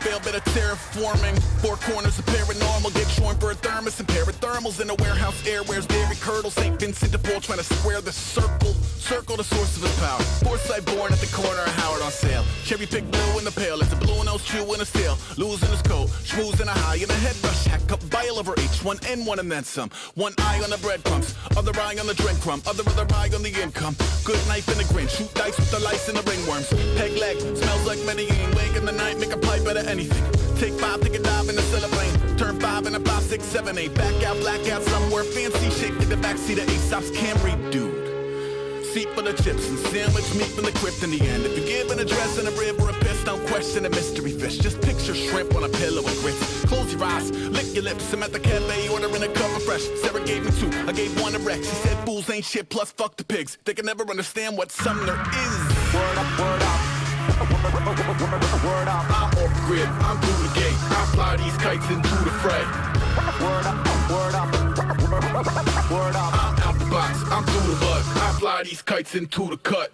fail, bit of terraforming. Four corners of paranormal, get joined for a thermos and parathermals in a warehouse. Air wears dairy curdles. St. Vincent de Paul trying to square the circle. Circle the source of his power. Foresight born at the corner of Howard on sale. Cherry pick blue in the pail. It's a blue nose chew in his tail. Losing his coat. Schmoozing a high in a head rush. Hack up bile over H1N1 and then some. One eye on the breadcrumbs. Other eye on the drink crumb. Other eye on the income. Good knife in the grin. Shoot dice with the lice and the ringworms. Peg leg. Smells like Medellin. Wake in the night. Make a pipe out of anything. Take 5, take a dive in the cellophane. Turn 5 in a 5, 6, 7, 8. Back out, black out somewhere fancy. Shake in the backseat of Aesop's Camry, dude. Seat for the chips and sandwich meat from the crypt in the end. If you give an address and a rib or a piss, don't question a mystery fish. Just picture shrimp on a pillow with grits. Close your eyes, lick your lips. I'm at the cafe ordering a cup of fresh. Sarah gave me 2, I gave 1 to Rex. She said fools ain't shit, plus fuck the pigs. They can never understand what Sumner is. Word up, word up. Word up. I'm off grid, I'm through the gate. I fly these kites into the fray. Word up, word up. Word up. I'm out the box, I'm through the bud. I fly these kites into the cut.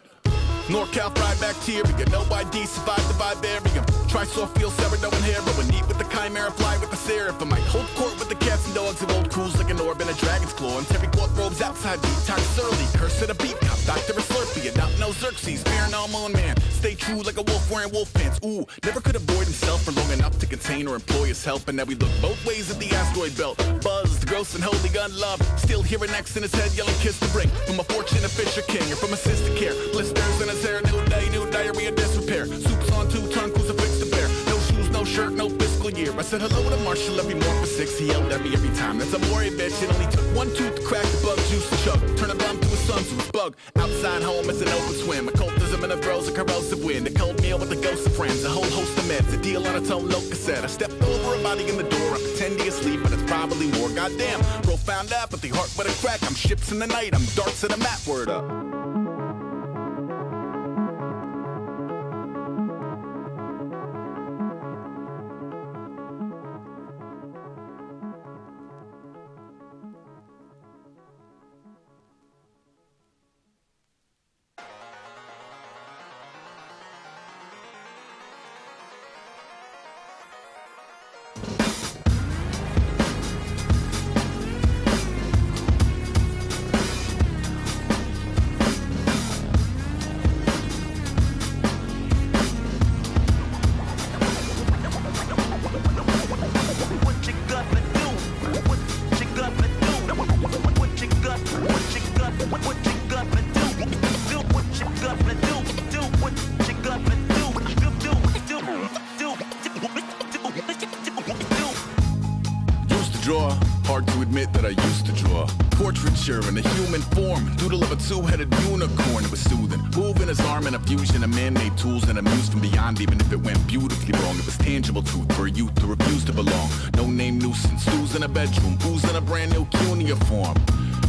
NorCal fried bacteria, no ID, survived the vivarium. Trisophiel, ceridone, heroin, eat with the chimera, fly with the seraphim. I hold court with the cats and dogs and old crews like an orb in a dragon's claw. And Terry Quart robes outside, detox early, curse at a beat cop, Dr. Slurpee, adopt no Xerxes, fear no moon man. Stay true like a wolf wearing wolf pants. Ooh, never could avoid himself for long enough to contain or employ his help. And now we look both ways at the asteroid belt. Buzzed, gross and holy gun love. Still hearing X in his head yelling kiss the ring. From a fortune of Fisher King or from a sister care. Blisters in his hair, new day, new diarrhea, disrepair. Soups on 2-ton crucifix to bear. No shoes, no shirt, no fiscal year. I said hello to Marshall every morning for 6. He yelled at me every time. That's a warrior bitch. It only took 1 tooth to crack the bug juice to chug. Turn a bum to a sun to a bug. Outside home is an open swim. Occultism and the throws of corrosive wind. A cold meal with a ghost of friends. A whole host of meds. A deal on its own no cassette. I stepped over a body in the door. I'm pretending asleep, but it's probably more. Goddamn, profound apathy, heart with a crack. I'm ships in the night. I'm darts in a map. Word up. Hard to admit that I used to draw portraiture in a human form, doodle of a 2-headed unicorn. It was soothing, moving his arm in a fusion of man-made tools and a muse from beyond. Even if it went beautifully wrong, it was tangible truth for a youth to refuse to belong. No name nuisance, stews in a bedroom, booze in a brand new cuneiform.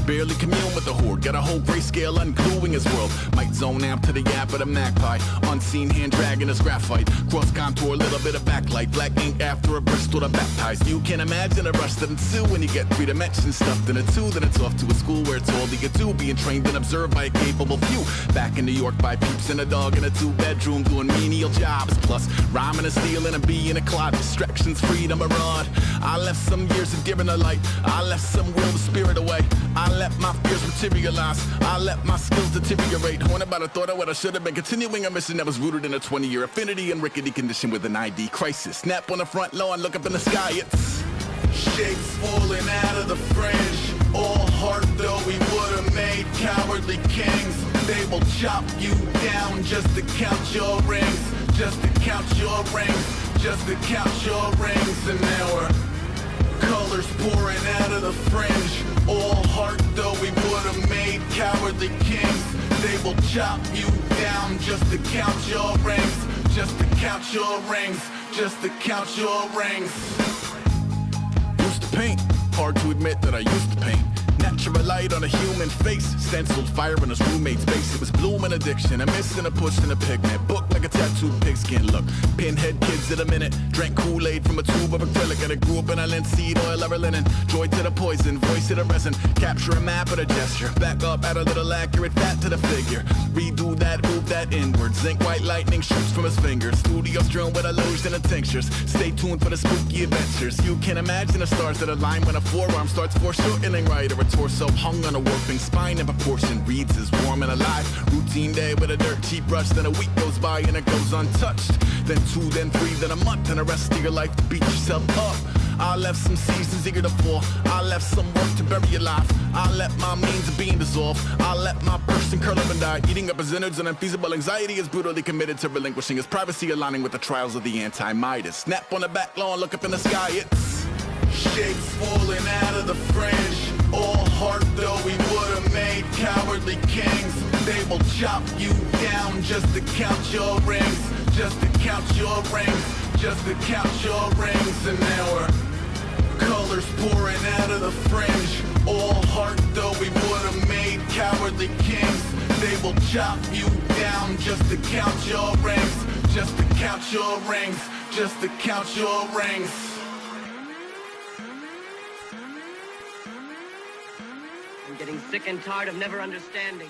Barely commune with the horde, got a whole grayscale ungluing his world. Might zone out to the yap of the magpie, unseen hand dragging his graphite. Cross contour, little bit of backlight, black ink after a Bristol to baptize. You can imagine the rush that ensue when you get 3 dimensions stuffed in a 2. Then it's off to a school where it's all you get to, being trained and observed by a capable few. Back in New York by peeps and a dog in a 2-bedroom doing menial jobs. Plus rhyming and stealing and being a clod, distractions, freedom abroad. I left some years of deer in the light, I left some will the spirit away. I let my fears materialize, I let my skills deteriorate. Haunted by the thought of what I should have been, continuing a mission that was rooted in a 20-year affinity and rickety condition with an ID crisis. Snap on the front lawn, look up in the sky, it's shapes falling out of the fringe. All heart though we would've made cowardly kings. They will chop you down just to count your rings, just to count your rings, just to count your rings. And now we're colors pouring out of the fringe. All heart though we would've made cowardly kings. They will chop you down just to count your rings, just to count your rings, just to count your rings. Used to paint, hard to admit that I used to paint. Natural light on a human face, stenciled fire in his roommate's face. It was blooming addiction, a missing a push and a pigment. Book like a tattooed pigskin look. Pinhead kids in a minute, drank Kool-Aid from a tube of acrylic. And it grew up in a linseed oil ever linen. Joy to the poison, voice to the resin. Capture a map of a gesture. Back up, add a little accurate fat to the figure. Redo that, move that inward. Zinc white lightning shoots from his fingers. Studio strewn with illusion and tinctures. Stay tuned for the spooky adventures. You can imagine the stars that align when a forearm starts foreshortening right, or a torso hung on a warping spine in proportion. Reads as warm and alive. Routine day with a dirt cheap brush. Then a week goes by and it goes untouched. Then 2, then 3, then a month, and the rest of your life to beat yourself up. I left some seasons eager to fall. I left some work to bury alive. I let my means of being dissolved. I let my person curl up and die. Eating up his innards and unfeasible anxiety is brutally committed to relinquishing his privacy, aligning with the trials of the anti-Midas. Snap on the back lawn, look up in the sky, it's shapes falling out of the fringe. All heart though we would've made cowardly kings. They will chop you down just to count your rings. Just to count your rings. Just to count your rings. And now we're colors pouring out of the fringe. All heart though we would've made cowardly kings. They will chop you down just to count your rings. Just to count your rings. Just to count your rings. I'm getting sick and tired of never understanding.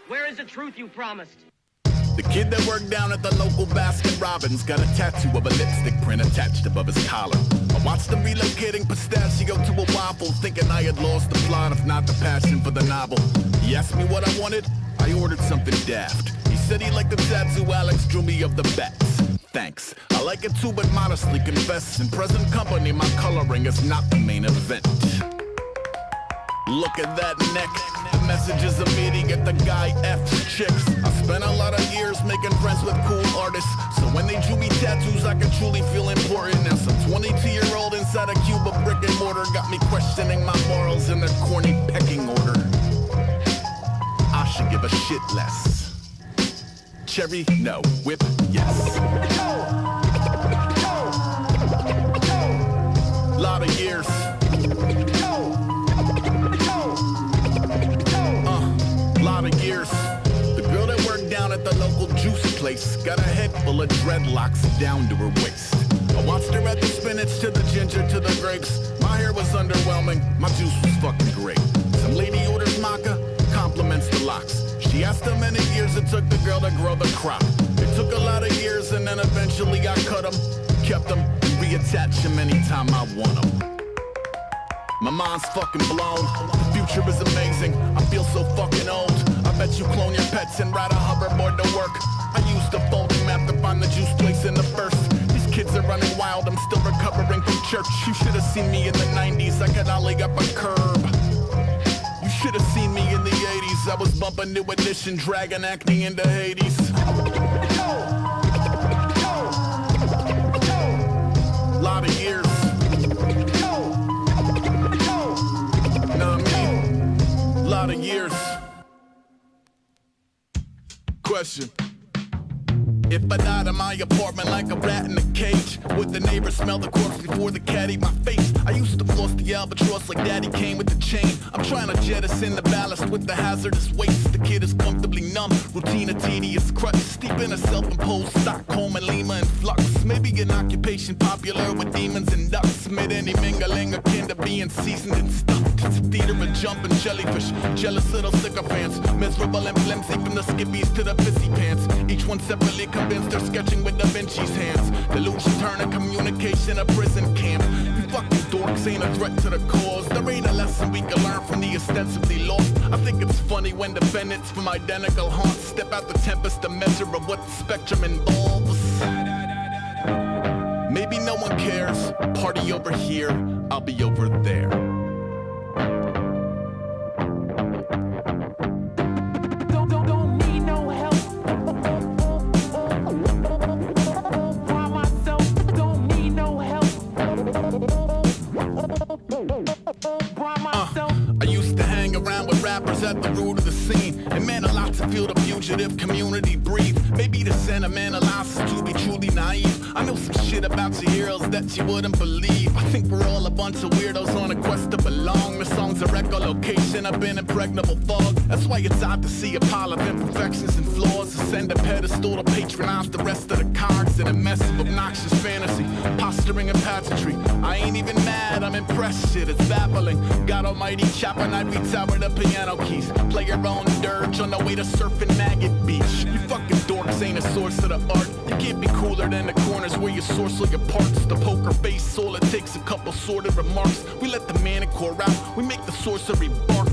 Where is the truth you promised? The kid that worked down at the local Baskin Robbins got a tattoo of a lipstick print attached above his collar. I watched him relocating pistachio to a waffle, thinking I had lost the plot, if not the passion for the novel. He asked me what I wanted, I ordered something daft. He said he liked the tattoo Alex drew me of the bats. Thanks, I like it too, but modestly confess, in present company my coloring is not the main event. Look at that neck. The message is immediate, the guy F's chicks. I spent a lot of years making friends with cool artists, so when they drew me tattoos I could truly feel important. Now some 22-year-old inside a cube of brick and mortar got me questioning my morals in their corny pecking order. I should give a shit less. Cherry, no. Whip, yes. Lotta Years. Lotta Years. The girl that worked down at the local juice place got a head full of dreadlocks down to her waist. I watched her at the spinach to the ginger to the grapes. My hair was underwhelming, my juice was fucking great. Some lady orders maca, compliments the locks. She asked how many years it took the girl to grow the crop. It took a lot of years and then eventually I cut them, kept them, and reattached them anytime I want them. My mind's fucking blown, the future is amazing, I feel so fucking old. I bet you clone your pets and ride a hoverboard to work. I used a folding map to find the juice place in the first. These kids are running wild, I'm still recovering from church. You should have seen me in the 90s, I could ollie up a curb. You should have seen me in the 80s, I was bumping New Edition, dragging acne into Hades. Lotta years. Lotta years. Question. If I died in my apartment like a rat in a cage, would the neighbors smell the corpse before the cat ate my face? I used to floss the albatross like daddy came with the chain. I'm trying to jettison the ballast with the hazardous waste. The kid is comfortably numb, routine a tedious crutch. Steep in a self-imposed Stockholm and Lima in flux. Maybe an occupation popular with demons and ducks. Mid any mingling akin to being seasoned and stuffed. It's a theater of jumping jellyfish, jealous little sycophants. Miserable and flimsy from the skippies to the pissy pants. Each one separately convinced they're sketching with Da Vinci's hands. Delusion turn a communication a prison camp. You fucking dorks ain't a threat to the cause. There ain't a lesson we can learn from the ostensibly lost. I think it's funny when defendants from identical haunts step out the tempest to measure of what the spectrum involves. Maybe no one cares. Party over here, I'll be over there. I used to hang around with rappers at the root of the scene, and man, a lot to feel the fugitive community breathe. Maybe the sentiment allows us to be truly naive. I know some shit about your heroes that you wouldn't believe. I think we're all a bunch of weirdos on a quest to belong. The song's a echolocation up in impregnable fog. That's why it's odd to see a pile of imperfections and flaws. Ascend a pedestal to patronize the rest of the cards in a mess of obnoxious fantasy, posturing and pageantry. I ain't even mad, I'm impressed, shit, it's baffling. God almighty, chopping ivory tower to piano keys. Play your own dirge on the way to surfing Maggot Beach. You fucking dorks ain't a source of the art. You can't be cooler than the corners where you source all your parts. The poker face, all it takes a couple sorted remarks. We let the manicore out, we make the sorcery bark.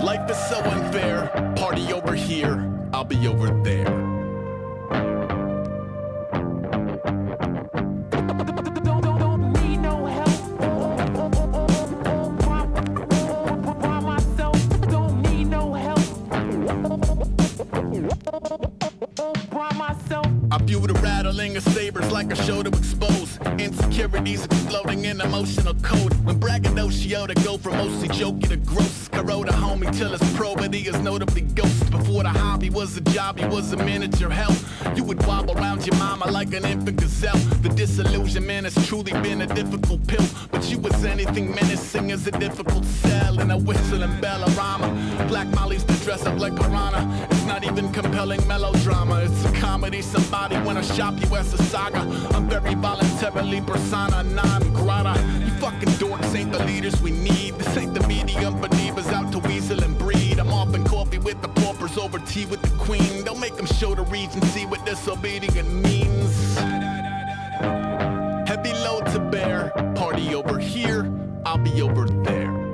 Life is so unfair, party over here, I'll be over there. I view the rattling of sabers like a show to expose insecurities exploding in emotional code. When braggadocio to go from mostly jokey to gross. Corrode a homie till his probity is notably ghost. Before the hobby was a job, he was a miniature hell. You would wobble around your mama like an infant gazelle. The disillusionment has truly been a difficult pill, but you was anything menacing as a difficult sell. And a whistling bellorama, black mollies to dress up like piranha. It's not even compelling melodrama, it's a comedy. Somebody wanna shop you as a saga. I'm very voluntarily persona non grata. You fucking dorks ain't the leaders we need. This ain't the medium believers out to weasel and breed. I'm off in coffee with the paupers over tea with the queen. Don't make them show the regency what disobedient means. Heavy load to bear, party over here, I'll be over there.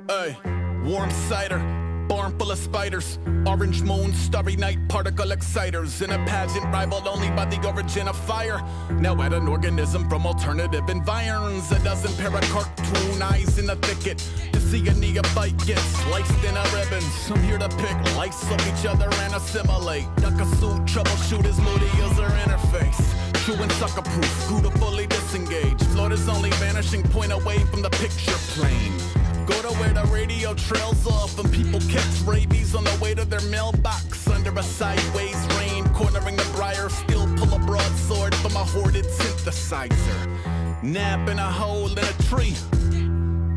Hey, warm cider, barn full of spiders, orange moon, starry night, particle exciters, in a pageant rivaled only by the origin of fire. Now at an organism from alternative environs, a dozen pair of cartoon eyes in the thicket to see a neophyte get sliced in a ribbons. I'm here to pick lights up each other and assimilate. Duck a suit, troubleshoot as moody as their interface. True and sucker-proof, grew to fully disengage. Florida's only vanishing point away from the picture plane. Go to where the radio trails off and people catch rabies on the way to their mailbox. Under a sideways rain, cornering the briar, still pull a broadsword from a hoarded synthesizer. Nap in a hole in a tree,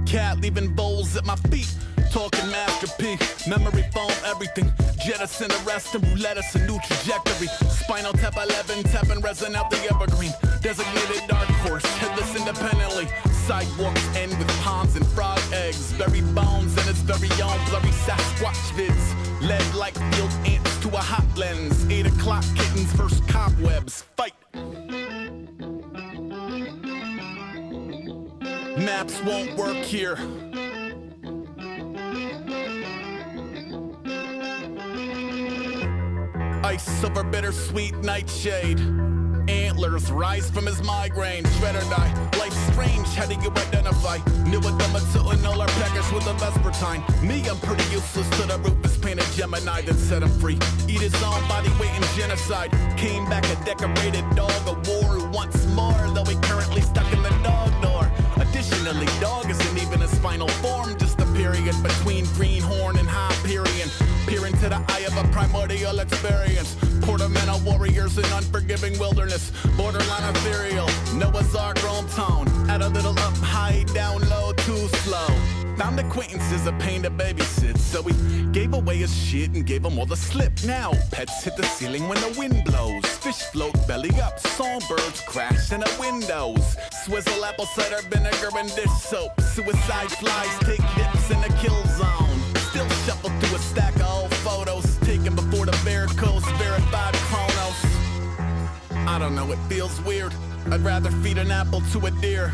cat leaving bowls at my feet. Talking masterpiece, memory foam, everything. Jettison the rest and roulette us a new trajectory. Spinal tap 11, tapping resin out the evergreen. Designated dark horse, headless independently. Sidewalks end with palms and frog eggs. Buried bones and its very own blurry Sasquatch vids. Led like field ants to a hot lens. 8 o'clock kittens versus cobwebs. Fight! Maps won't work here. Ice over bittersweet nightshade. Antlers rise from his migraine. Shredder die. Life's strange, how do you identify? New Adema and all our package with a Vespertine. Me, I'm pretty useless to the Rufus painted Gemini that set him free. Eat his own body weight in genocide. Came back a decorated dog of war once more, though he currently stuck in the dog door. Additionally, dog isn't even his final form, just a period between greenhorn and Hyperion. Peer into the eye of a primordial experience. Portamento warriors in unforgiving wilderness. Borderline ethereal, Noah's Ark Rome tone. Add a little up high, down low, too slow. Found acquaintances a pain to babysit, so we gave away his shit and gave him all the slip. Now pets hit the ceiling when the wind blows. Fish float belly up, songbirds crash in the windows. Swizzle apple cider vinegar and dish soap. Suicide flies take dips in the kill zone. Still shuffle through a stack of old photos taken before the varicose verified chronos. I don't know, it feels weird. I'd rather feed an apple to a deer.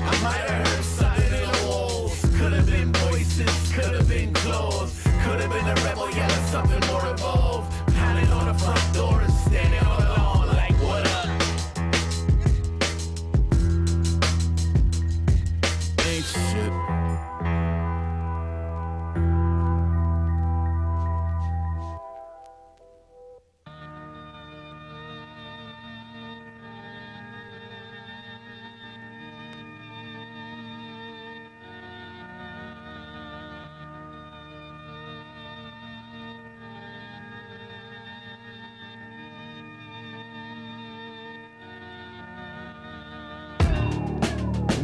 I might have heard something in the walls. Could have been voices, could have been claws. Could have been a rebel, yeah, that's something more evolved. Pounding on the front door and standing on the lawn like, what up? Ain't shit.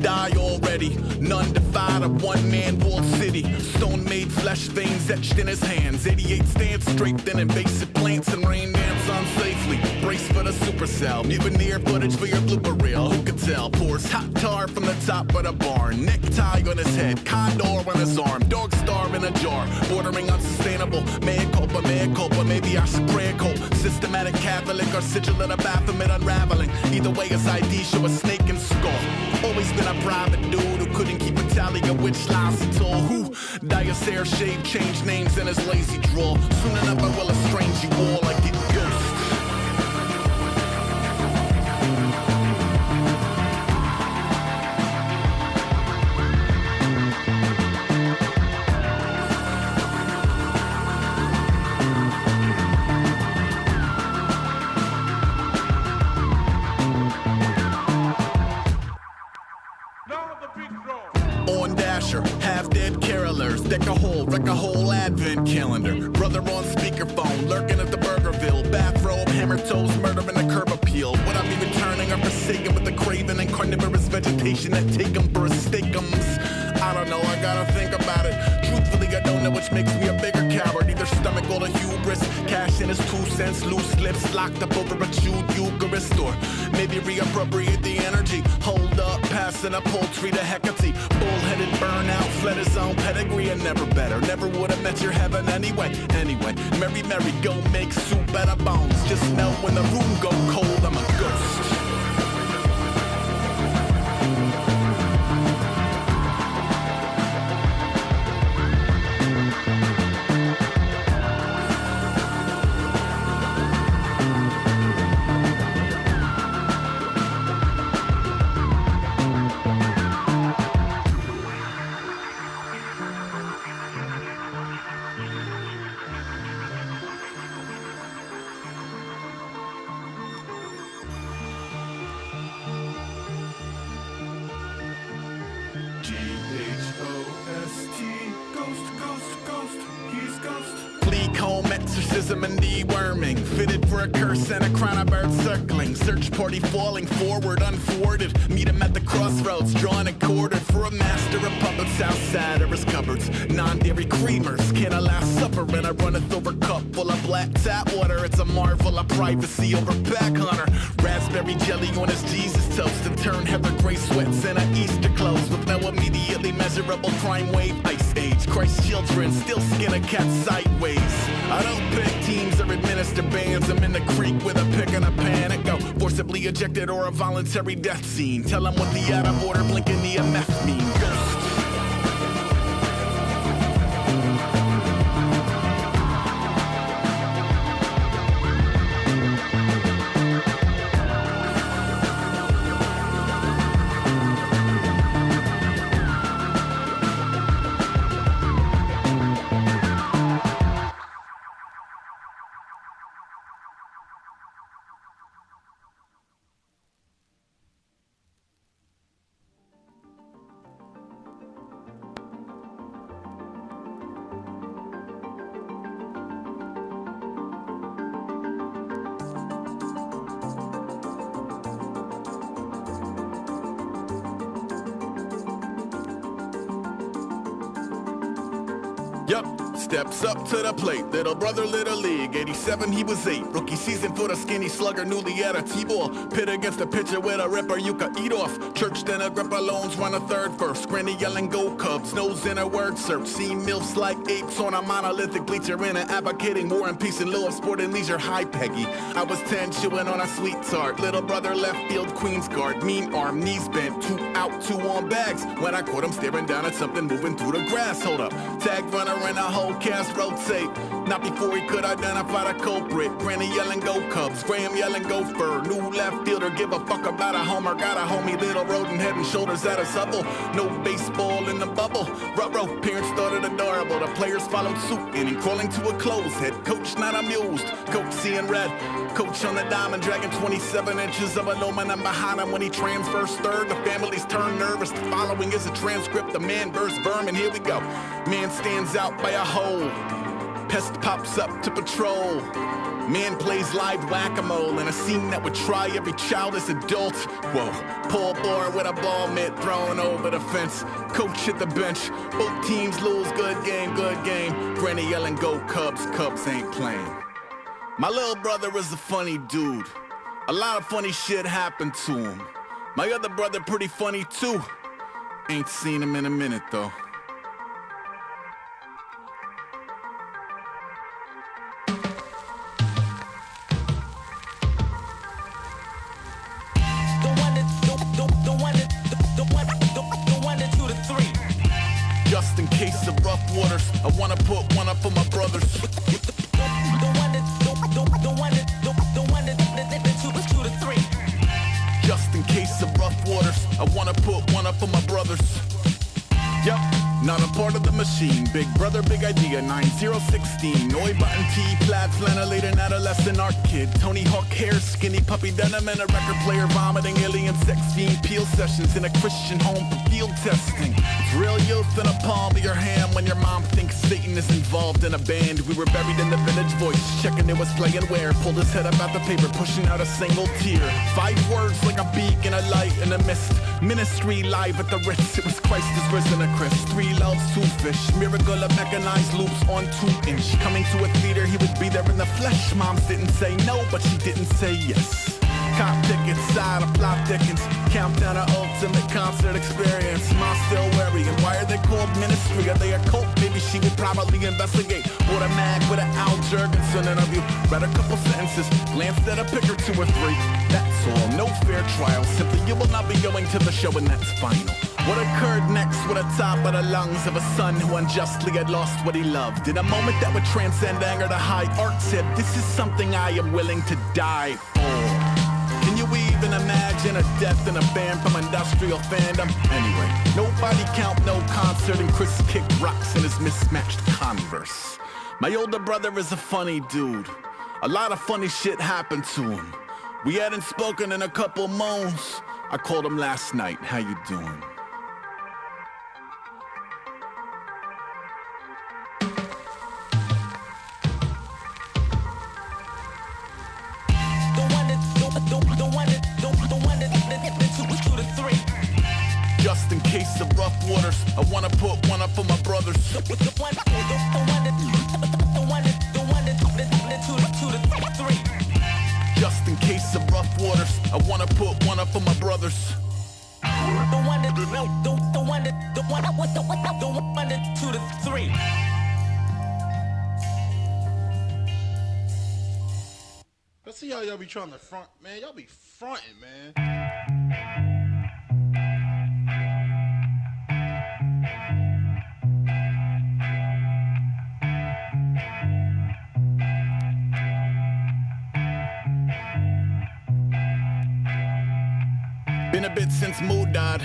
Die already, none defied a one-man walled city. Stone-made flesh veins etched in his hands. 88 stands straight, then invasive plants and rain dance unsafely. Brace for the supercell, mutineer footage for your blooper reel. Who could tell? Pours hot tar from the top of the barn. Necktie on his head, condor on his arm. Dog star in a jar, bordering unsustainable. Mea culpa, maybe I should pray a cope. Systematic Catholic or sigil at a Baphomet unraveling. Either way, his ID show a snake and skull. Always been a private dude who couldn't keep a tally of which lies he told. Who? Diocere shade, change names in his lazy drawl. Soon enough I will estrange you all like it ghost. Half-dead carolers, wreck a whole advent calendar. Brother on speakerphone, lurking at the Burgerville. Bathrobe, hammer toes, murder in a curb appeal. Would I be returning or forsaken with the craven and carnivorous vegetation that take them for a steakums? I don't know, I gotta think about it. Truthfully, I don't know which makes me a bigger coward. Either stomach or the hubris. Cash in his 2 cents, loose lips locked up over a chewed Eucharist. Or maybe reappropriate the energy. Hold up, passing a poultry to Hecate. Bull-headed burnout, fled his own pedigree and never better. Never would have met your heaven anyway. Mary, go make soup out of bones. Just know when the room go cold, I'm a ghost. And deworming, fitted for a curse and a crown of birds circling. Search party falling forward, unthwarted. Meet him at the crossroads, drawn and quartered for a master of puppets outside of his cupboards. Non-dairy creamers, can I last supper? And I runneth over cup full of black tap water. It's a marvel of privacy over pack hunter. Raspberry jelly on his Jesus toast and turn heather gray sweats and a Easter clothes with no immediately measurable crime wave. Ice age, Christ's children still skin a cat sideways. I don't pick teams or administer bans. I'm in the creek with a pick and a pan and go forcibly ejected or a voluntary death scene. Tell them what the out of order blinking EMF mean. Ghost. Yup, steps up to the plate. Little brother, little league. 87, he was 8. Rookie season for the skinny slugger, newly at a T-ball. Pit against the pitcher with a ripper you could eat off. Church then a grip loans, run a third first. Granny yelling go Cubs, nose in a word search. Seen milfs like apes on a monolithic bleacher in an advocating war and peace in lieu of sport and leisure. Hi, Peggy. I was 10 chewing on a sweet tart. Little brother left field, Queens guard. Mean arm, knees bent, 2 out, 2 on bags. When I caught him staring down at something moving through the grass. Hold up, tag runner and a whole cast rotate. Not before he could identify the culprit. Granny yelling go Cubs, Graham yelling go Fur. New left fielder, give a fuck about a homer. Got a homie, little rodent head and shoulders at a supple. No baseball in the bubble. Ruh-roh, parents thought it adorable. The players followed suit, inning crawling to a close. Head coach not amused, coach seeing red. Coach on the diamond, dragging 27 inches of aluminum behind him when he transfers third. The family's turned nervous. The following is a transcript. The man burst vermin. Here we go. Man stands out by a hole. Pest pops up to patrol. Man plays live whack-a-mole in a scene that would try every childish adult. Whoa, Paul Bohr with a ball mitt thrown over the fence. Coach hit the bench. Both teams lose. Good game, good game. Granny yelling go Cubs. Cubs ain't playing. My little brother is a funny dude. A lot of funny shit happened to him. My other brother pretty funny too. Ain't seen him in a minute though. Just in case of rough waters, I wanna put one up for my brothers. Just in case of rough waters, I wanna put one up for my brothers. Yep, not a part of the machine. Big brother, big idea, 9016. Oi button tee, plaid flannelator, adolescent art kid. Tony Hawk hair, skinny puppy denim, and a record player vomiting alien sex fiend. Peel sessions in a Christian home for field testing. It's real youth in the palm of your hand when your mom thinks Satan is involved in a band. We were buried in the village voice, checking it was playing where. Pulled his head up out the paper, pushing out a single tear. 5 words like a beacon, a light in the mist. Ministry live at the Ritz. It was Christ is risen a Chris. 3 loves, 2 fish. Miracle of mechanized loops on 2-inch. Coming to a theater, he would be there in the flesh. Moms didn't say no, but she didn't say yes. Cop tickets, side of plot thickens. Countdown to ultimate concert experience. Mom still worrying. Why are they called ministry? Are they a cult? Maybe she would probably investigate. Bought a mag with an Al Jurgensen interview. Read a couple sentences. Glanced at a pic or 2 or 3. That's all. No fair trial. Simply you will not be going to the show and that's final. What occurred next with the top of the lungs of a son who unjustly had lost what he loved? In a moment that would transcend anger to high art said, this is something I am willing to die for. Can you even imagine a death in a band from industrial fandom? Anyway, nobody count no concert and Chris kicked rocks in his mismatched Converse. My older brother is a funny dude. A lot of funny shit happened to him. We hadn't spoken in a couple months. I called him last night. How you doing? Just in case of rough waters, I wanna put one up for my brothers. Just in case of rough waters, I wanna put one up for my brothers. Let's see how y'all be trying to front, man. Y'all be fronting, man. Been a bit since Mood died.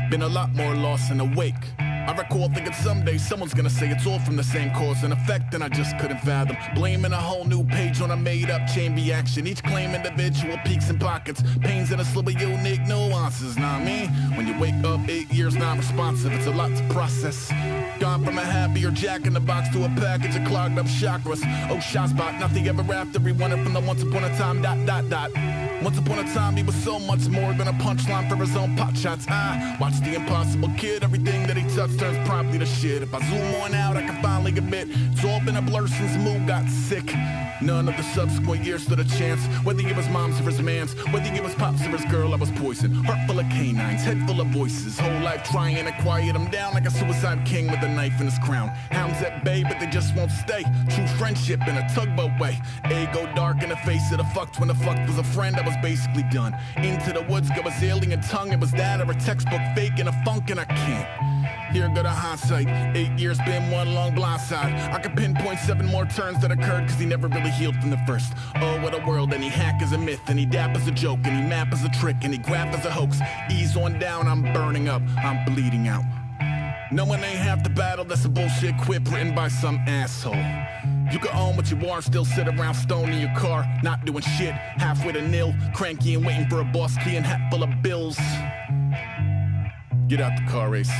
Been a lot more lost and awake. I recall thinking someday someone's gonna say it's all from the same cause and effect, and I just couldn't fathom. Blaming a whole new page on a made-up chain reaction. Each claim individual peaks and pockets. Pains in a slew of unique nuance. responses. Now I mean, when you wake up 8 years non-responsive, it's a lot to process. Gone from a happier Jack in the Box to a package of clogged up chakras. Oh, Shazbot, nothing ever after. We wanted from the once upon a time ... Once upon a time, he was so much more than a punchline for his own pot shots. I watched the impossible kid. Everything that he touched turns promptly to shit. If I zoom on out, I can finally admit it's all been a blur since Moo got sick. None of the subsequent years stood a chance. Whether it was mom's or his man's, whether it was pops or his girl, I was poisoned. Heart full of canines, head full of voices. Whole life trying to quiet him down like a suicide king with a knife in his crown. Hounds at bay, but they just won't stay. True friendship in a tugboat way. Ego dark in the face of the fucked. When the fucked was a friend, I was basically done. Into the woods go his alien tongue. It was that or a textbook fake and a funk, and I can't. Here go the hindsight. 8 years been one long blindside. I could pinpoint 7 more turns that occurred cause he never really healed from the first. Oh, what a world, and he hack is a myth, and he dap is a joke, and he map is a trick, and he graph is a hoax. Ease on down, I'm burning up, I'm bleeding out. No one ain't half the battle, that's a bullshit quip written by some asshole. You can own what you are and still sit around stoned in your car, not doing shit, halfway to nil, cranky and waiting for a boss key and hat full of bills. Get out the car race.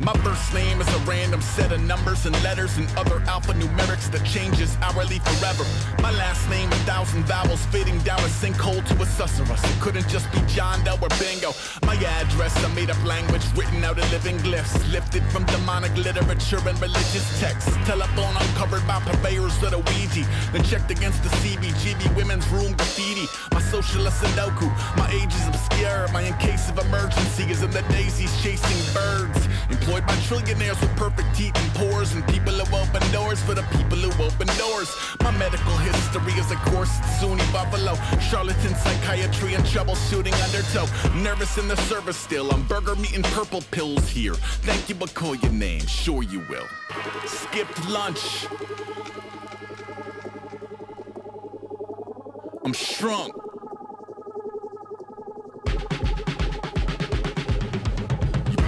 My first name is a random set of numbers and letters and other alphanumerics that changes hourly forever. My last name, 1,000 vowels fading down a sinkhole to a susurrus. It couldn't just be John Doe or Bingo. My address, a made-up language written out of living glyphs, lifted from demonic literature and religious texts. Telephone uncovered by purveyors of the Ouija, then checked against the CBGB women's room graffiti. My socialist Sudoku, my age is obscure. My in case of emergency is in the daisies chasing birds. Employed by trillionaires with perfect teeth and pores, and people who open doors for the people who open doors. My medical history is a course at SUNY Buffalo. Charlatan psychiatry and troubleshooting undertow. Nervous in the service still. I'm burger meat and purple pills here. Thank you, but call your name. Sure you will. Skipped lunch. I'm shrunk.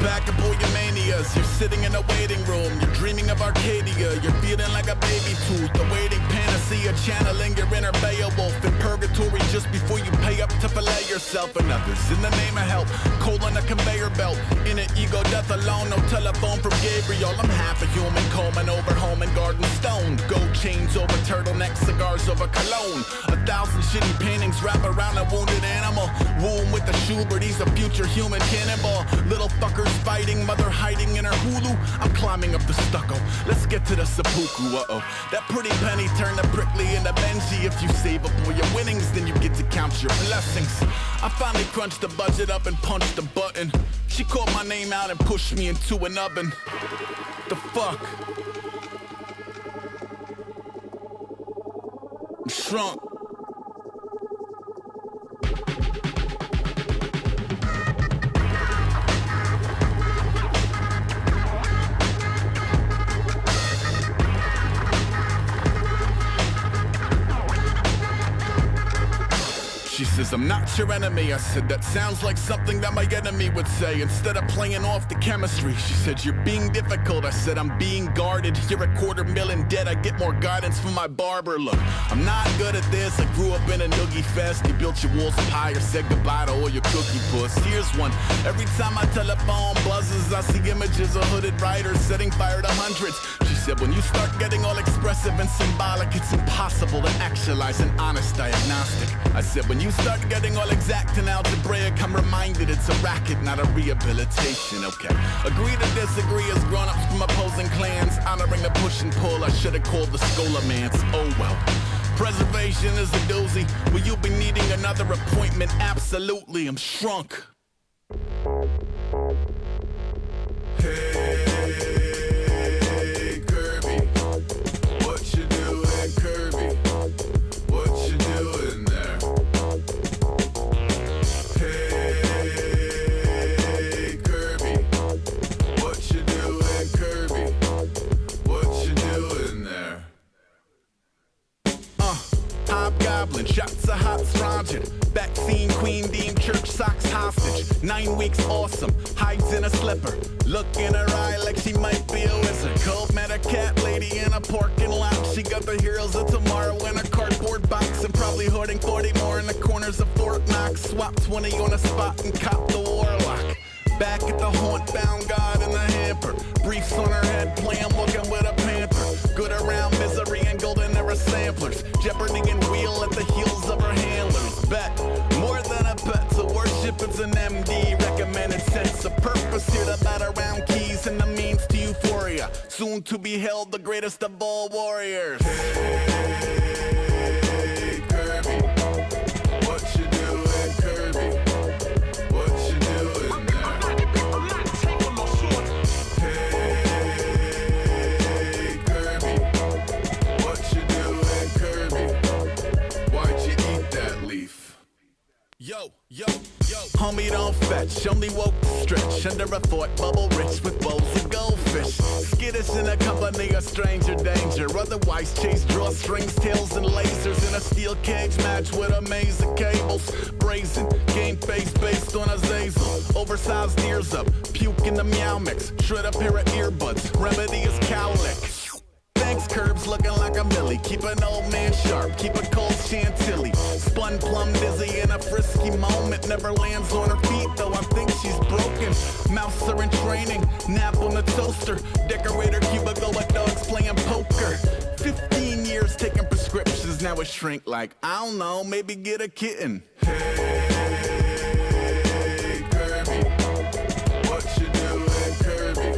Back up all your manias. You're sitting in a waiting room. You're dreaming of Arcadia. You're feeling like a baby tooth. Awaiting panacea, channeling your inner Beowulf in purgatory just before you pay up to fillet yourself and others. In the name of help, cold on a conveyor belt. In an ego death alone, no telephone from Gabriel. I'm half a human, combing over home and garden stoned. Gold chains over turtlenecks, cigars over cologne. 1,000 shitty paintings wrap around a wounded animal. Womb with the Schubert, he's a future human cannonball. Little fuckers fighting, mother hiding in her Hulu. I'm climbing up the stucco. Let's get to the seppuku. Uh-oh. That pretty penny turned the prickly into Benji. If you save up all your winnings, then you get to count your blessings. I finally crunched the budget up and punched the button. She called my name out and pushed me into an oven. The fuck? I'm shrunk. She says, I'm not your enemy. I said, that sounds like something that my enemy would say. Instead of playing off the chemistry, she said, you're being difficult. I said, I'm being guarded. You're $250,000 in debt. I get more guidance from my barber. Look, I'm not good at this. I grew up in a noogie fest. You built your walls of high or said goodbye to all your cookie puss. Here's one. Every time my telephone buzzes, I see images of hooded riders setting fire to hundreds. She said when you start getting all expressive and symbolic, it's impossible to actualize an honest diagnostic. I said when you start getting all exact and algebraic, I'm reminded it's a racket, not a rehabilitation. Okay, agree to disagree as grown-ups from opposing clans, honoring the push and pull. I should have called the Scholamans. Oh well. Preservation is a doozy. Will you be needing another appointment? Absolutely. I'm shrunk. Hey, Kirby, what you doing, Kirby? What you doing there? Hey, Kirby, what you doing, Kirby? What you doing there? Hobgoblin, shots of hot scrounging. Vaccine queen deemed church socks hostage. 9 weeks awesome, hides in a slipper. Look in her eye like she might be a wizard. Cold met a cat lady in a parking lot. She got the heroes of tomorrow in a cardboard box. And probably hoarding 40 more in the corners of Fort Knox. Swap 20 on a spot and cop the warlock. Back at the haunt, found God in the hamper. Briefs on her head, playing walking with a panther. Good around misery and golden era samplers. Jeopardy and wheel at the heels of her handlers. Bet, more than a pet to worship, it's an MD. Recommended sense of purpose here to bat around keys and the means to euphoria. Soon to be held the greatest of all warriors. Hey, Kirby, what you doing, Kirby? What you doing there? Hey, Kirby, what you doing, Kirby? Why'd you eat that leaf? Yo, yo, yo. Homie don't fetch, only woke to stretch. Under a fort, bubble rich with bowls of goldfish. Skittish in a company of stranger danger. Otherwise chase drawstrings, tails, and lasers. In a steel cage match with a maze of cables. Brazen, game face based on a Aesop. Oversized ears up, puke in the meow mix. Shred a pair of earbuds, remedy is cowlick. Thanks, Curbs, looking like a millie. Keep an old man sharp, keep a cold chantilly. Spun plum dizzy in a frisky moment. Never lands on her feet, though I think she's broken. Mouse are in training, nap on the toaster. Decorator cubicle with dogs playing poker. 15 years taking prescriptions, now a shrink like, I don't know, maybe get a kitten. Hey, Kirby, what you doing, Kirby?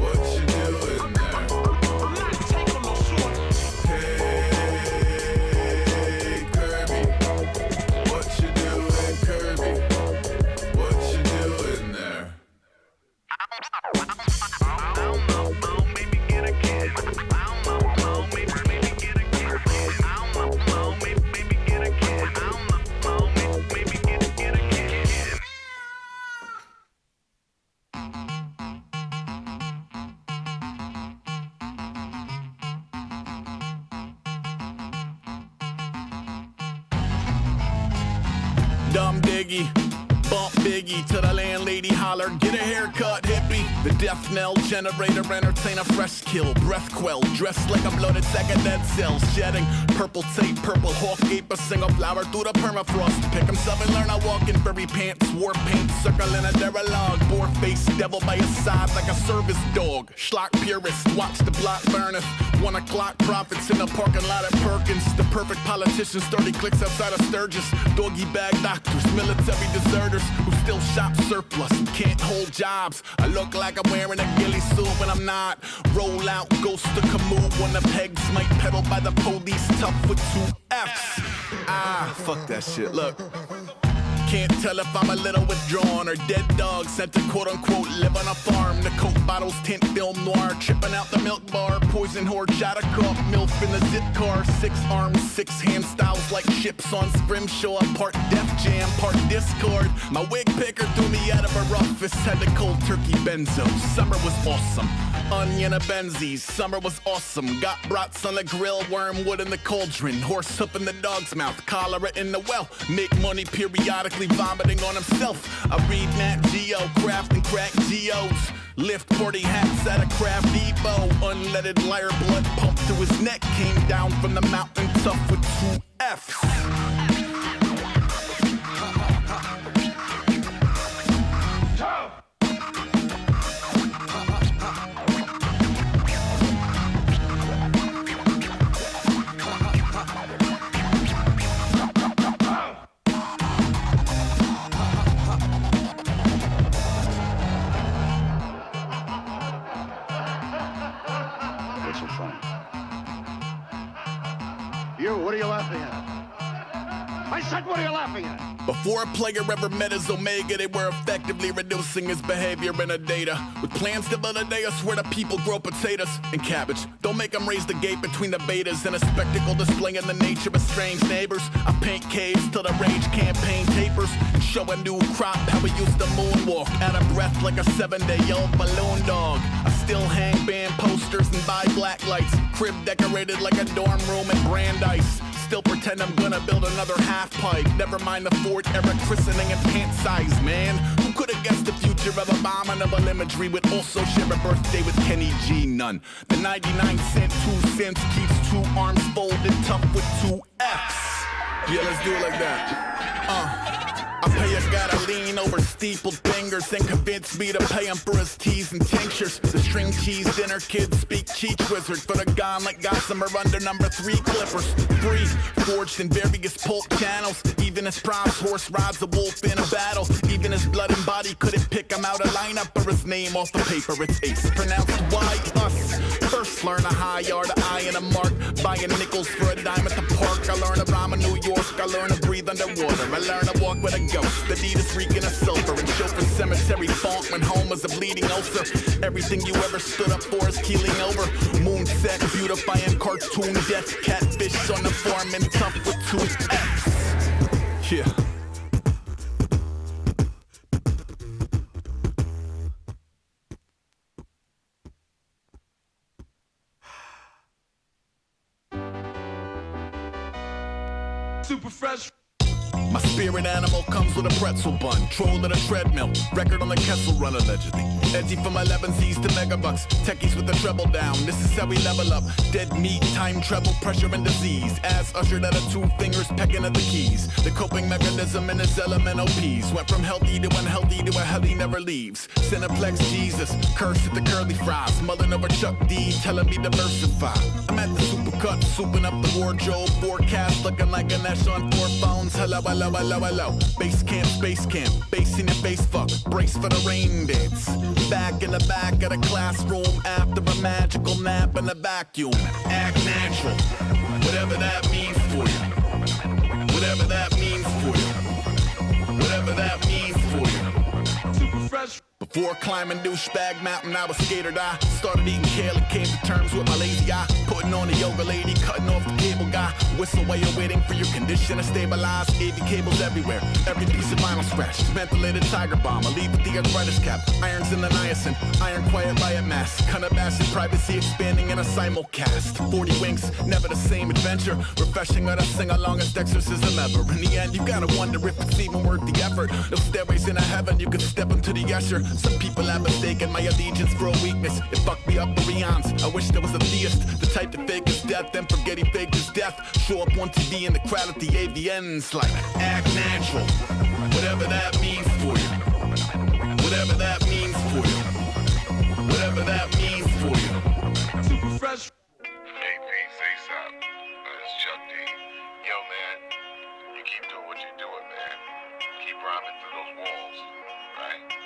What you doing there? Hey, Kirby, what you doing, Kirby? What you doing there? I don't know, maybe get a kid. I don't know, maybe get a kid. I don't know, maybe get a kid. I don't know, maybe get a kid. Dumb diggy, bump biggie to the landlady holler, get a haircut, hippie. The death knell generator entertain a fresh kill. Breath quell, dressed like a bloated sack of dead cells. Shedding purple tape, purple hawk gape, a single flower through the permafrost. Pick himself and learn how walk in furry pants. War paint, circling a deralogue. Boar face, devil by his side like a service dog. Schlock purist, watch the block burneth. 1 o'clock profits in the parking lot at Perkins. The perfect politicians, 30 clicks outside of Sturgis. Doggy bag doctors, military deserters who still shop surplus and can't hold jobs. I look like I'm wearing a ghillie suit when I'm not. Roll out, ghost to Camus when the pegs might pedal by the police. Tough with 2 F's. Fuck that shit, look. Can't tell if I'm a little withdrawn or dead dog sent to quote-unquote live on a farm. The Coke bottles tint film noir, tripping out the milk bar. Poison horde, shot a cup, milf in the zip car. 6 arms, 6 hand styles like ships on Scrimshaw. Part Def Jam, part Discord. My wig picker threw me out of a roughest. Had the cold turkey benzo. Summer was awesome. Onion a Benzies, summer was awesome. Got brats on the grill, wormwood in the cauldron. Horse hoof in the dog's mouth, cholera in the well. Make money periodically vomiting on himself. I read Nat Geo, craft and crack geodes. Lift 40 hats at a craft depot. Unleaded liar blood pumped to his neck. Came down from the mountain tough with 2 F's. laughing at? I said, what are you laughing at? Before a player ever met his Omega, they were effectively reducing his behavior in a data. With plans to build a day, I swear to people grow potatoes and cabbage. Don't make them raise the gate between the betas and a spectacle displaying the nature of strange neighbors. I paint caves till the rage campaign tapers and show a new crop how we used to moonwalk. Out of breath like a 7-day-old balloon dog. I still hang band posters and buy black lights. Crib decorated like a dorm room in Brandeis. Still pretend I'm gonna build another half pipe. Never mind the Ford era christening and pant size, man. Who could have guessed the future of abominable imagery would also share a birthday with Kenny G? None. The 99 cent 2 cents keeps 2 arms folded tough with 2 F's. Yeah, let's do it like that. I pay a guy to lean over steepled fingers and convince me to pay him for his teas and tinctures. The string cheese dinner kids speak cheech wizard for the gauntlet gossamer under number 3 clippers. Free, forged in various pulp channels. Even his prize horse rides a wolf in a battle. Even his blood and body couldn't pick him out a lineup or his name off the paper. It's Ace, pronounced Y-us. First learn a high yard, a eye and a mark. Buying nickels for a dime at the park. I learn to rhyme in New York. I learn to breathe underwater. I learn to walk with a ghost. The deed is reeking of silver and chauffeur cemetery funk when home was a bleeding ulcer. Everything you ever stood up for is keeling over. Moonset, beautifying cartoon death. Catfish on the farm and tough with 2 F's. Yeah. Super fresh. My spirit animal comes with a pretzel bun. Troll at a treadmill. Record on the Kessel Run allegedly. Edgy from 11Zs to megabucks. Techies with the treble down. This is how we level up. Dead meat, time travel, pressure and disease. Ass ushered out of 2 fingers pecking at the keys. The coping mechanism in his elemental P's. Went from healthy to unhealthy to a hell he never leaves. Cineplex Jesus. Curse at the curly fries. Mulling over Chuck D. Telling me diversify. I'm at the supercut. Souping up the wardrobe. Forecast looking like a Nash on 4 phones. Hello, hello, hello, hello. Base camp, space camp. Bass in your face fuck. Brace for the rain dance. Back in the back of the classroom after a magical nap in the vacuum. Act natural. Whatever that means for you. Whatever that means for you. Whatever that means for you. Super fresh. Before climbing douchebag mountain, I was scared or die. Started eating kale and came to terms with my lazy eye. Putting on the yoga lady, cutting off the cable guy. Whistle while you're waiting for your condition to stabilize. AV cables everywhere, every piece of vinyl scratched. Mentholated tiger bomb, I leave with the arthritis cap. Irons in the niacin, iron quiet riot mass. Cunabasted privacy expanding in a simulcast. 40 winks, never the same adventure. Refreshing or the sing-alongest exorcism ever. In the end, you gotta wonder if it's even worth the effort. No stairways into heaven, you could step into the usher. Some people have mistaken my allegiance for a weakness. It fucked me up for eons. I wish there was a theist, the type to fake his death, then forget he faked his death. Show up on TV in the crowd at the AVNs like act natural. Whatever that means for you. Whatever that means for you. Whatever that means for you. Super fresh. Hey, peace, Aesop. It's Chuck D. Yo, man, you keep doing what you're doing, man. Keep rhyming through those walls, right?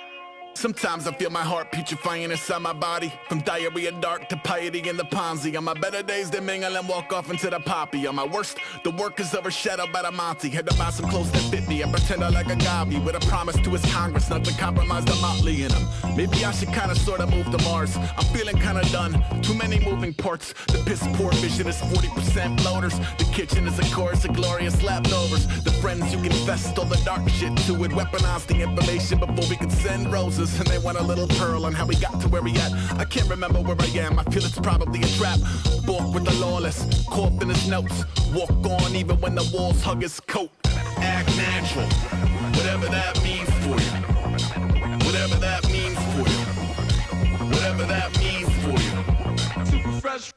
Sometimes I feel my heart putrefying inside my body. From diarrhea dark to piety in the Ponzi. On my better days, they mingle and walk off into the poppy. On my worst, the work is overshadowed by the Monty. Had to buy some clothes that fit me and pretend I like a gobby. With a promise to his Congress not to compromise the motley in him. Maybe I should kinda sorta move to Mars. I'm feeling kinda done. Too many moving parts. The piss poor vision is 40% bloaters. The kitchen is a chorus of glorious leftovers. The friends you confessed all the dark shit to it. Weaponized the information before we could send roses. And they want a little pearl on how we got to where we at. I can't remember where I am, I feel it's probably a trap. Balk with the lawless, cough in his notes. Walk on even when the walls hug his coat. Act natural, whatever that means for you. Whatever that means for you. Whatever that means for you. Super fresh.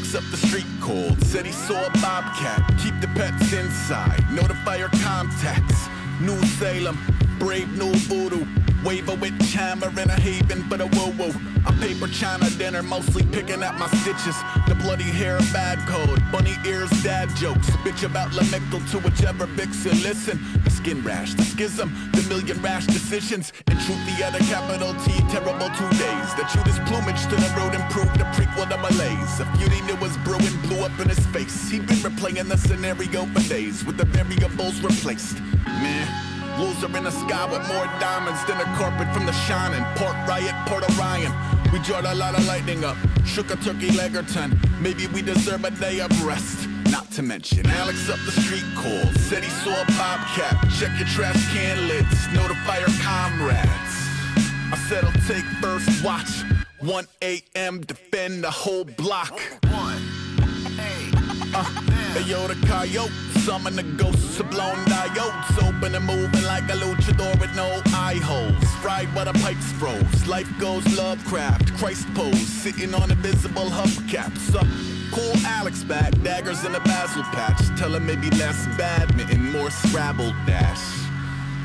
Alex up the street called, said he saw a bobcat. Keep the pets inside, notify your contacts. New Salem, brave new voodoo. Wave a witch hammer in a haven for the woo-woo. A paper china dinner, mostly picking at my stitches. The bloody hair bad code, bunny ears dad jokes. Bitch about Lamictal to whichever Bix you listen. The skin rash, the schism, the million rash decisions. In truth, the other capital T, terrible 2 days. That chewed his plumage to the road improved the prequel to Malaise. A feud he knew was brewing blew up in his face. He'd been replaying the scenario for days with the variables replaced. Man. Loser in the sky with more diamonds than a carpet from the shining. Part riot, part Orion. We jarred a lot of lightning up, shook a turkey leg or 10. Maybe we deserve a day of rest. Not to mention, Alex up the street called, said he saw a bobcat. Check your trash can lids, notify your comrades. I said I'll take first watch. 1 a.m. defend the whole block. Ayo, the coyote, summon the ghosts of blown diodes. Open and moving like a luchador with no eye holes. Fried by the pipes froze. Life goes Lovecraft, Christ pose, sitting on invisible hubcaps. Cool Alex back, daggers in a basil patch. Tell him maybe less badminton, more Scrabble dash.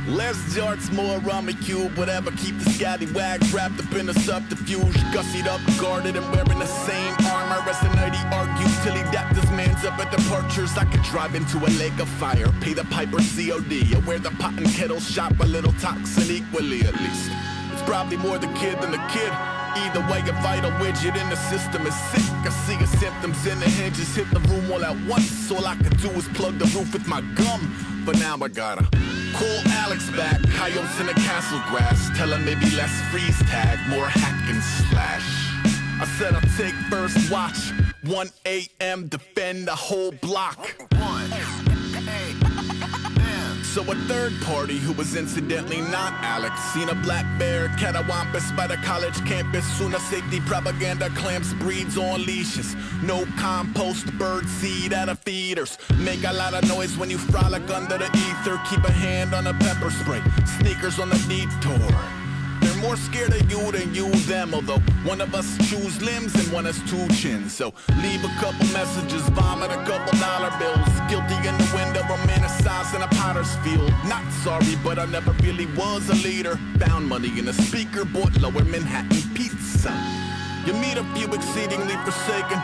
Less jarts, more rummy cube, whatever. Keep the scallywags wrapped up in a subterfuge. Gussied up, guarded, and wearing the same armor as the night he argued till he dapped his mans up at departures. I could drive into a lake of fire, pay the piper COD, or wear the pot and kettle shop a little toxin equally at least. It's probably more the kid than the kid. Either way, a vital widget in the system is sick. I see his symptoms in the hinges, hit the room all at once. All I could do is plug the roof with my gum. But now I gotta call Alex back, coyotes in the castle grass. Tell him maybe less freeze tag, more hack and slash. I said I'll take first watch. 1 a.m. defend the whole block. So a third party who was incidentally not Alex seen a black bear catawampus by the college campus. Sooner safety propaganda clamps breeds on leashes. No compost, bird seed out of feeders. Make a lot of noise when you frolic under the ether. Keep a hand on the pepper spray, sneakers on the detour. They're more scared of you than you them, although one of us chews limbs and one has 2 chins. So leave a couple messages, vomit a couple dollar bills. Guilty in the window, romanticize in a potter's field. Not sorry, but I never really was a leader. Found money in a speaker, bought lower Manhattan pizza. You meet a few exceedingly forsaken,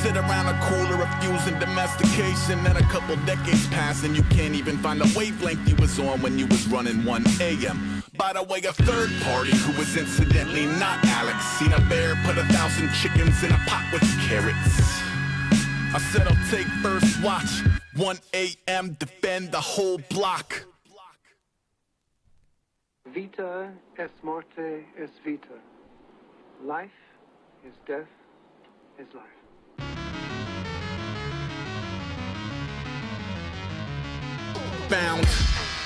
sit around a cooler refusing domestication. Then a couple decades pass and you can't even find the wavelength you was on when you was running 1 a.m. By the way, a third party who was incidentally not Alex seen a bear put 1,000 chickens in a pot with carrots. I said I'll take first watch. 1 a.m. defend the whole block. Vita est morte est vita. Life is death is life. Found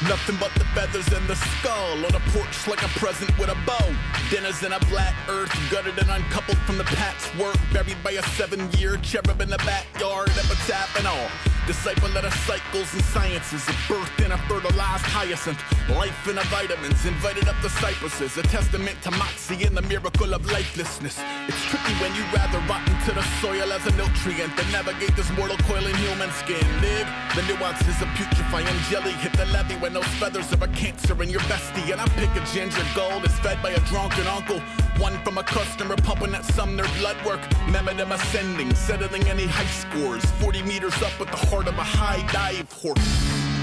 nothing but the feathers and the skull on a porch like a present with a bow. Dinners in a black earth, gutted and uncoupled from the patchwork. Buried by a 7-year cherub in the backyard, epitaph and all. Disciple of the cycles and sciences of birth in a fertilized hyacinth. Life in a vitamins, invited up the cypresses. A testament to moxie and the miracle of lifelessness. It's tricky when you rather rot into the soil as a nutrient than navigate this mortal coil in human skin. Dig the nuances of putrefying jelly. Hit the levee when those feathers are a cancer in your bestie. And I pick a ginger gold that's fed by a drunken uncle. One from a customer pumping at Sumner blood work. Remember them ascending, settling any high scores. 40 meters up with the heart of a high dive horse.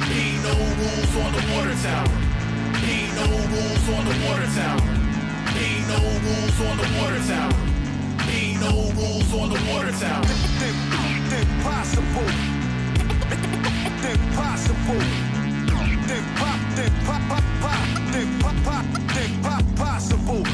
Ain't no rules on the water tower. Ain't no rules on the water tower. Ain't no rules on the water tower. Ain't no rules on the water tower. Impossible. Impossible. Impossible.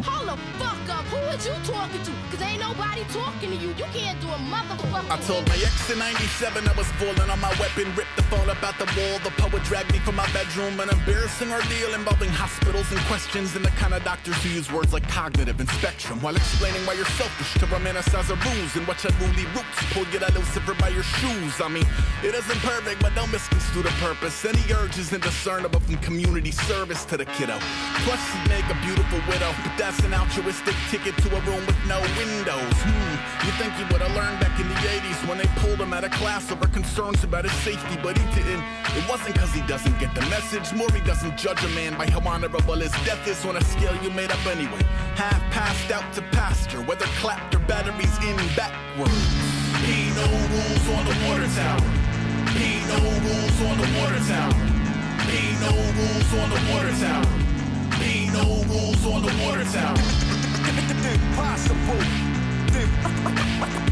Hold the fuck up. Who is you talking to? Cause ain't nobody talking to you. You can't do a motherfucker. I told my ex in 97 I was falling on my weapon. Ripped the phone up out the wall. The poet dragged me from my bedroom. An embarrassing ordeal involving hospitals and questions. And the kind of doctors who use words like cognitive and spectrum while explaining why you're selfish to romanticize a ruse and what your unruly roots pull you that Lucifer by your shoes. I mean, it isn't perfect, but don't misconstrue the purpose. Any urge is indiscernible from community service to the kiddo. Plus, she'd make a beautiful widow, but that's an altruistic ticket to a room with no windows. You think he would've learned back in the 80s when they pulled him out of class over concerns about his safety, but he didn't. It wasn't cause he doesn't get the message, more he doesn't judge a man by how honorable his death is on a scale you made up anyway. Half passed out to pasture, whether clapped or batteries in backwards. Ain't no rules on the water tower. Ain't no rules on the water tower. Ain't no rules on the water tower. Ain't no rules on the water tower. Impossible.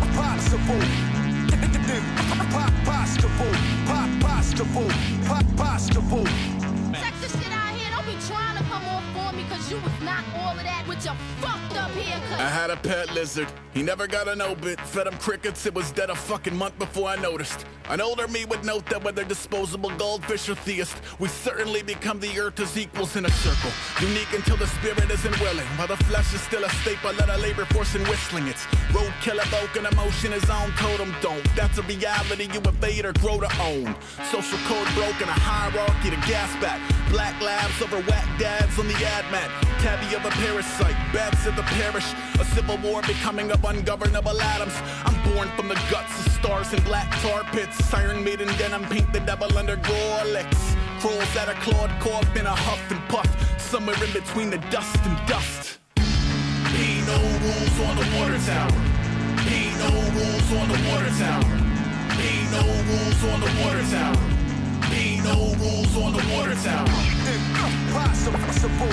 Impossible. Impossible. Check this shit out here. Don't be trying to come off for me, cause you was not all of that with your fucked up haircut. I had a pet lizard. He never got an obit. Fed him crickets. It was dead a fucking month before I noticed. An older me would note that whether disposable goldfish or theist, we certainly become the earth as equals in a circle. Unique until the spirit isn't willing. While the flesh is still a staple, let a labor force in whistling. It's roadkill evoking emotion his own totem don't. That's a reality you evade or grow to own. Social code broken, a hierarchy to gas back. Black labs over whack dads on the ad mat. Tabby of a parasite, bats at the parish. A civil war becoming of ungovernable atoms. I'm born from the guts of stars and black tar pits. Siren maiden denim, paint the devil under Gorlicks. Crawls at a clawed corp in a huff and puff. Somewhere in between the dust and dust. Ain't no rules on the water tower. Ain't no rules on the water tower. Ain't no rules on the water tower. Ain't no rules on the water tower. Impossible. Impossible.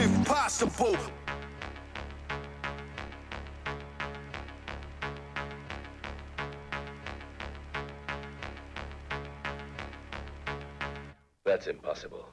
Impossible. That's impossible.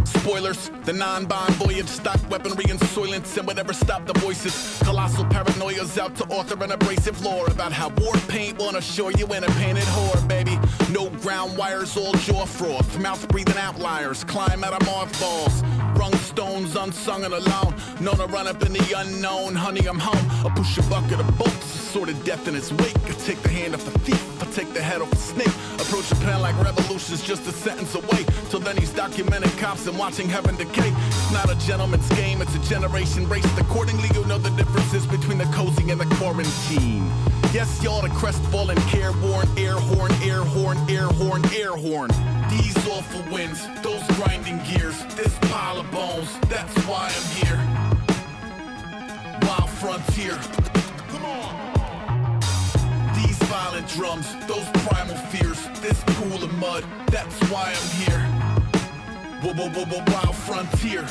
Spoilers, the non-bond voyage, stock weaponry and soylence, and whatever stopped the voices. Colossal paranoia's out to author an abrasive lore about how war paint won't assure you in a painted whore, baby. No ground wires, all jaw froth, mouth breathing outliers, climb out of mothballs. Rung stones, unsung and alone, known to run up in the unknown. Honey, I'm home. I'll push a bucket of bolts, sort of death in its wake. I take the hand off the thief, I take the head off the snake. Approach a plan like revolution's just a sentence away. Till then he's documenting cops and watching heaven decay. It's not a gentleman's game, it's a generation race. Accordingly, you'll know the differences between the cozy and the quarantine. Yes, y'all, the crestfallen, careworn, air horn, air horn, air horn, air horn. These awful winds, those grinding gears, this pile of bones, that's why I'm here. Wild frontier. Come on. These violent drums, those primal fears, this pool of mud, that's why I'm here. Wild frontier.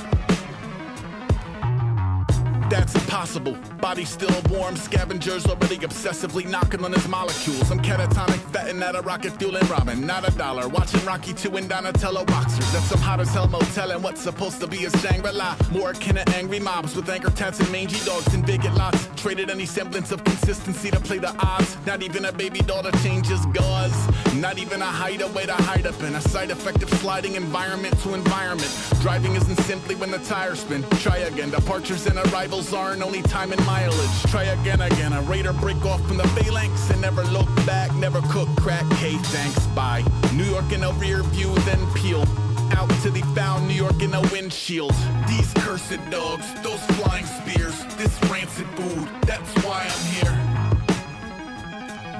That's impossible. Body still warm, scavengers already obsessively knocking on his molecules. I'm catatonic, fatting at a rocket fuel and ramen, not $1. Watching Rocky 2 and Donatello boxers. That's some hot as hell motel and what's supposed to be a Shangri-La. More akin to angry mobs with anchor tats and mangy dogs and vacant lots. Traded any semblance of consistency to play the odds. Not even a baby daughter changes gauze. Not even a hideaway to hide up in. A side effect of sliding environment to environment. Driving isn't simply when the tires spin. Try again, departures and arrivals aren't only time and mileage. Try again, a raider break off from the phalanx and never look back, never cook crack, hey thanks, bye. New York in a rear view, then peel out till they found New York in a windshield. These cursed dogs, those flying spears, this rancid food, that's why I'm here.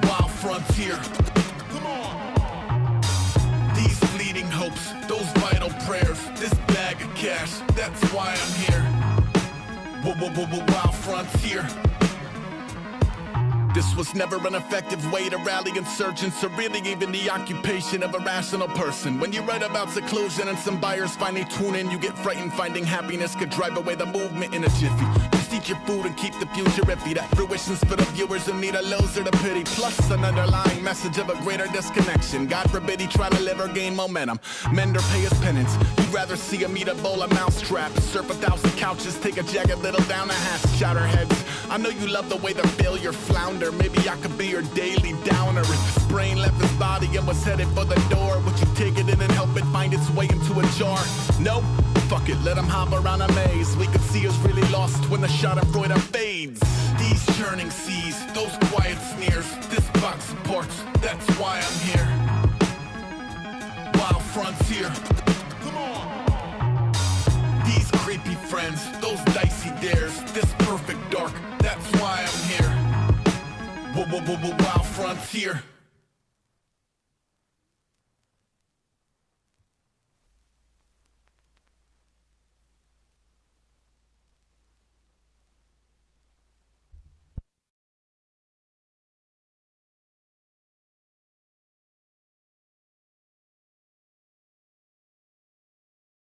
Wild frontier. Come on. These fleeting hopes, those vital prayers, this bag of cash, that's why I'm here. Wild frontier. This was never an effective way to rally insurgents, or really even the occupation of a rational person. When you write about seclusion and some buyers finally tune in, you get frightened finding happiness could drive away the movement in a jiffy. Just eat your food and keep the future iffy. That fruition's for the viewers who need a loser to pity. Plus an underlying message of a greater disconnection. God forbid he try to live or gain momentum. Mend or pay his penance. You'd rather see him eat a bowl of mousetrap, surf 1,000 couches, take a jagged little down the hatch, shatter heads. I know you love the way the failure flounder. Maybe I could be your daily downer. If his brain left his body and was headed for the door, would you take it in and help it find its way into a jar? No? Fuck it, let him hop around a maze. We could see see us really lost when the schadenfreude fades. These churning seas, those quiet sneers, this box of parts, that's why I'm here. Wild frontier. Come on. These creepy friends, those dicey dares, this perfect dark, that's why I'm here. Wild frontier.